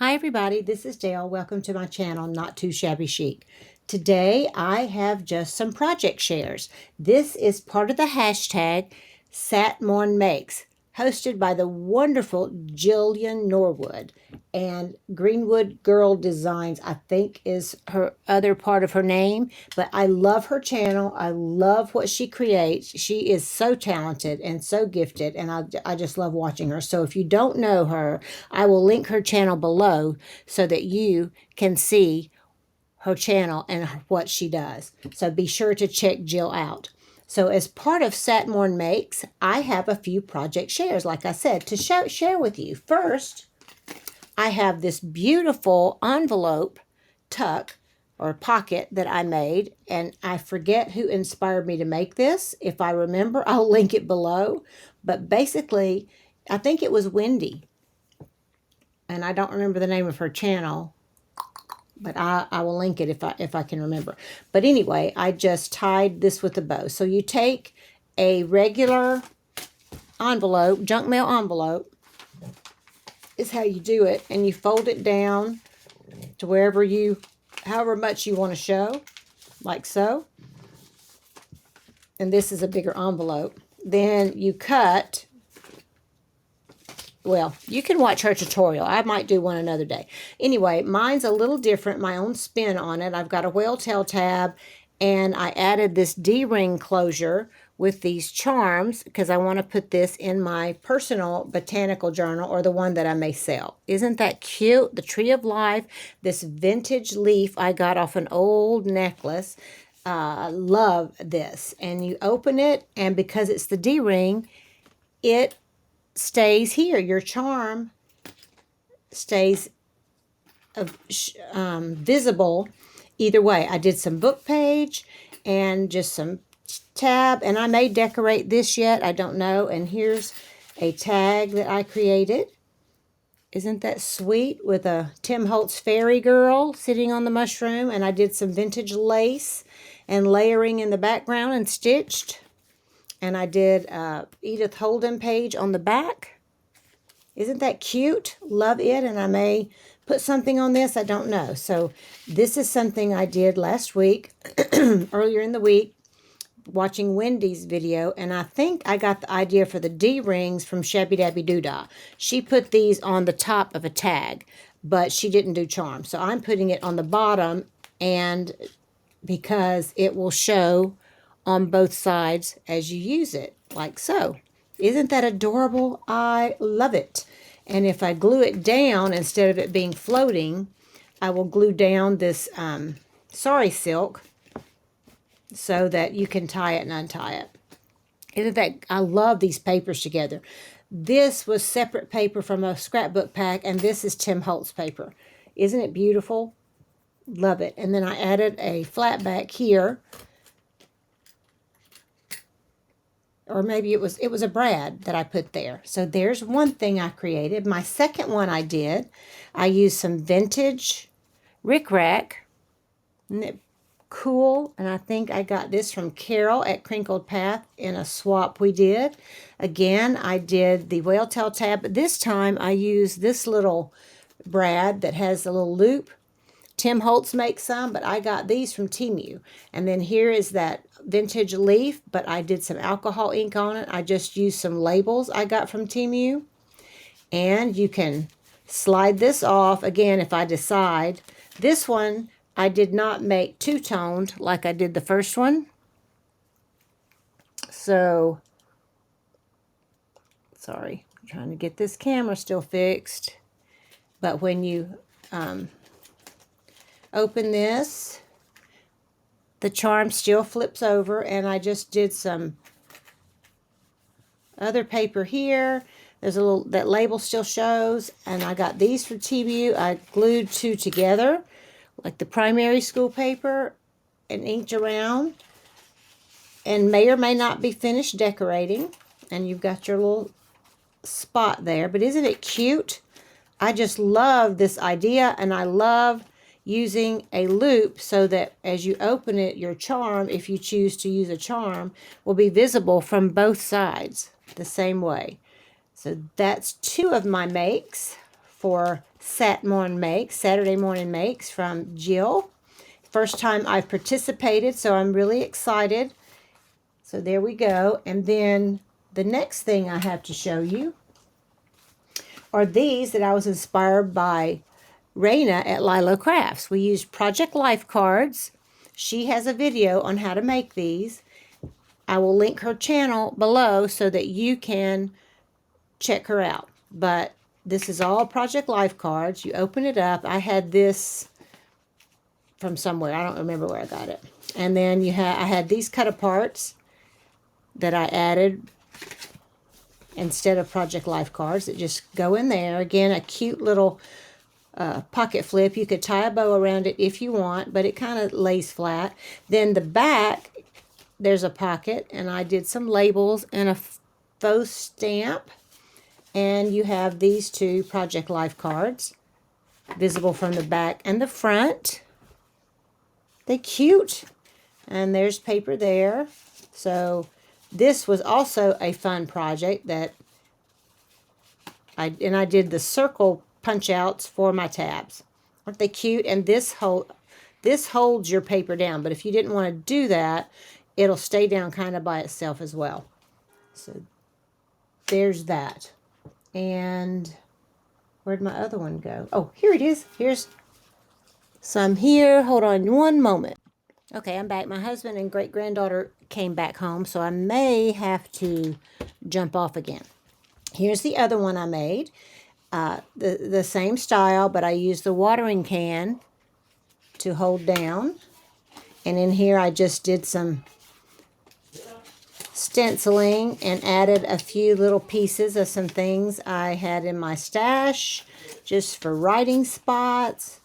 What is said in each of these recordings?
Hi everybody, this is Dale. Welcome to my channel, Not Too Shabby Chic. Today I have just some project shares. This is part of the hashtag Satmorn Makes, hosted by the wonderful Jillian Norwood. And Greenwood Girl Designs, I think, is her other part of her name. But I love her channel. I love what she creates. She is so talented and so gifted, and I just love watching her. So if you don't know her, I will link her channel below so that you can see her channel and what she does. So be sure to check Jill out. So as part of Satmorn Makes, I have a few project shares, like I said, to share with you. First, I have this beautiful envelope tuck or pocket that I made, and I forget who inspired me to make this. If I remember, I'll link it below. But basically, I think it was Wendy, and I don't remember the name of her channel, but I will link it if I can remember. But anyway, I just tied this with a bow. So you take a regular envelope, junk mail envelope, is how you do it, and you fold it down to however much you want to show, like so. And this is a bigger envelope. Then you cut. Well, you can watch her tutorial. I might do one another day. Anyway, mine's a little different, my own spin on it. I've got a whale tail tab, and I added this D-ring closure with these charms because I want to put this in my personal botanical journal, or the one that I may sell. Isn't that cute? The Tree of Life, this vintage leaf I got off an old necklace. I love this. And you open it, and because it's the D-ring, it stays here. Your charm stays visible either way. I did some book page and just some tab, and I may decorate this yet. I don't know. And here's a tag that I created. Isn't that sweet? With a Tim Holtz fairy girl sitting on the mushroom, and I did some vintage lace and layering in the background and stitched. And I did Edith Holden page on the back. Isn't that cute? Love it. And I may put something on this. I don't know. So this is something I did last week, earlier in the week, watching Wendy's video. And I think I got the idea for the D-rings from Shabby Dabby Doodah. She put these on the top of a tag, but she didn't do charm. So I'm putting it on the bottom, and because it will show on both sides as you use it, like so. Isn't that adorable? I love it. And if I glue it down, instead of it being floating, I will glue down this sari silk so that you can tie it and untie it. Isn't that, I love these papers together. This was separate paper from a scrapbook pack, and this is Tim Holtz paper. Isn't it beautiful? Love it. And then I added a flat back here, or maybe it was a brad that I put there. So there's one thing I created. My second one I used some vintage rickrack. Isn't it cool? And I think I got this from Carol at Crinkled Path in a swap we did. Again, I did the whale tail tab, but this time I used this little brad that has a little loop. Tim Holtz makes some, but I got these from Temu. And then here is that vintage leaf, but I did some alcohol ink on it. I just used some labels I got from Temu. And you can slide this off, again, if I decide. This one, I did not make two-toned like I did the first one. So, sorry, I'm trying to get this camera still fixed. But when you open this, the charm still flips over, and I just did some other paper here. There's a little, that label still shows, and I got these from Temu. I glued two together, like the primary school paper, and inked around, and may or may not be finished decorating. And you've got your little spot there, but isn't it cute? I just love this idea, and I love using a loop so that as you open it, your charm, if you choose to use a charm, will be visible from both sides the same way. So that's two of my makes for Saturday morning makes from Jill. First time I've participated, so I'm really excited. So there we go. And then the next thing I have to show you are these that I was inspired by Rana at Lilo Crafts. We used Project Life cards. She has a video on how to make these. I will link her channel below so that you can check her out. But this is all Project Life cards. You open it up. I had this from somewhere. I don't remember where I got it. And then I had these cut aparts that I added instead of Project Life cards that just go in there. Again, a cute little pocket flip. You could tie a bow around it if you want, but it kind of lays flat. Then the back, there's a pocket, and I did some labels and a faux stamp. And you have these two Project Life cards visible from the back and the front. They're cute. And there's paper there. So this was also a fun project that I did the circle punch outs for my tabs. Aren't they cute? And this holds your paper down, but if you didn't want to do that, it'll stay down kind of by itself as well. So there's that. And where'd my other one go? Oh, here it is. Here's some here. Hold on one moment. Okay, I'm back. My husband and great-granddaughter came back home, so I may have to jump off again. Here's the other one I made. The same style, but I used the watering can to hold down. And in here I just did some stenciling and added a few little pieces of some things I had in my stash just for writing spots.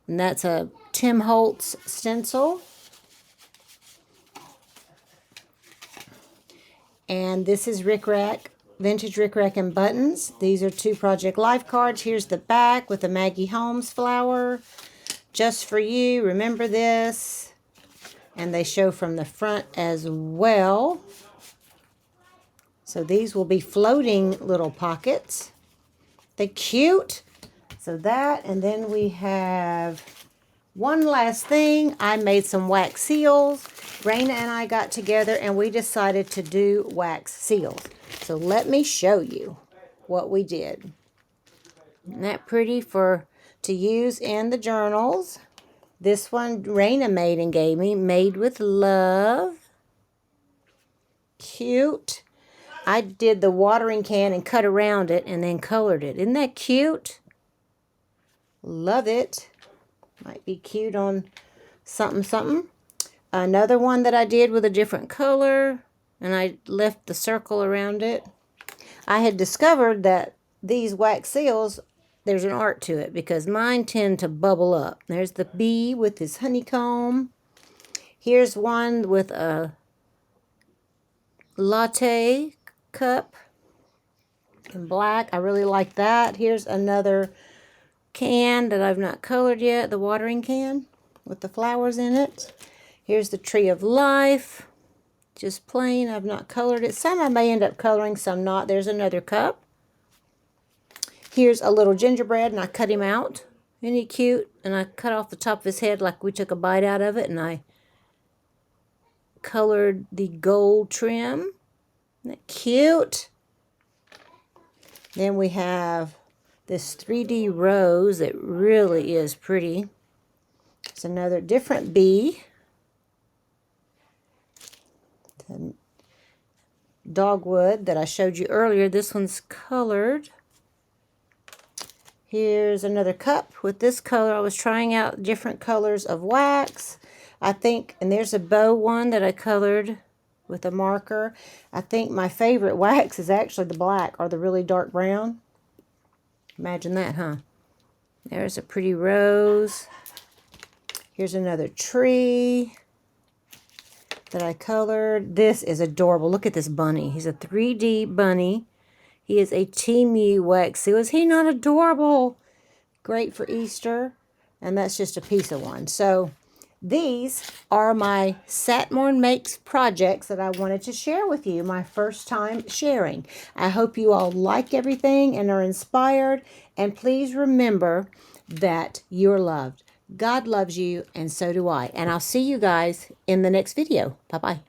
And that's a Tim Holtz stencil. And this is Vintage Rick Rack and Buttons. These are two Project Life cards. Here's the back with the Maggie Holmes flower. Just for you. Remember this. And they show from the front as well. So these will be floating little pockets. They're cute. So that, and then we have one last thing. I made some wax seals. Rana and I got together and we decided to do wax seals. So let me show you what we did. Isn't that pretty to use in the journals? This one Rana made and gave me, made with love. Cute. I did the watering can and cut around it and then colored it. Isn't that cute? Love it. Might be cute on something, something. Another one that I did with a different color, and I left the circle around it. I had discovered that these wax seals, there's an art to it because mine tend to bubble up. There's the bee with his honeycomb. Here's one with a latte cup in black. I really like that. Here's another can that I've not colored yet, the watering can with the flowers in it. Here's the Tree of Life, just plain. I've not colored it. Some I may end up coloring, some not. There's another cup. Here's a little gingerbread, and I cut him out. Isn't he cute? And I cut off the top of his head like we took a bite out of it, and I colored the gold trim. Isn't that cute? Then we have this 3D rose that really is pretty. It's another different bee. The dogwood that I showed you earlier. This one's colored. Here's another cup with this color. I was trying out different colors of wax. I think, and there's a bow one that I colored with a marker. I think my favorite wax is actually the black or the really dark brown. Imagine that, huh? There's a pretty rose. Here's another tree that I colored. This is adorable. Look at this bunny. He's a 3D bunny. He is a Temu wax seal. Is he not adorable? Great for Easter. And that's just a piece of one. So These are my Satmorn Makes projects that I wanted to share with you, my first time sharing. I hope you all like everything and are inspired. And please remember that you're loved. God loves you, and so do I. And I'll see you guys in the next video. Bye-bye.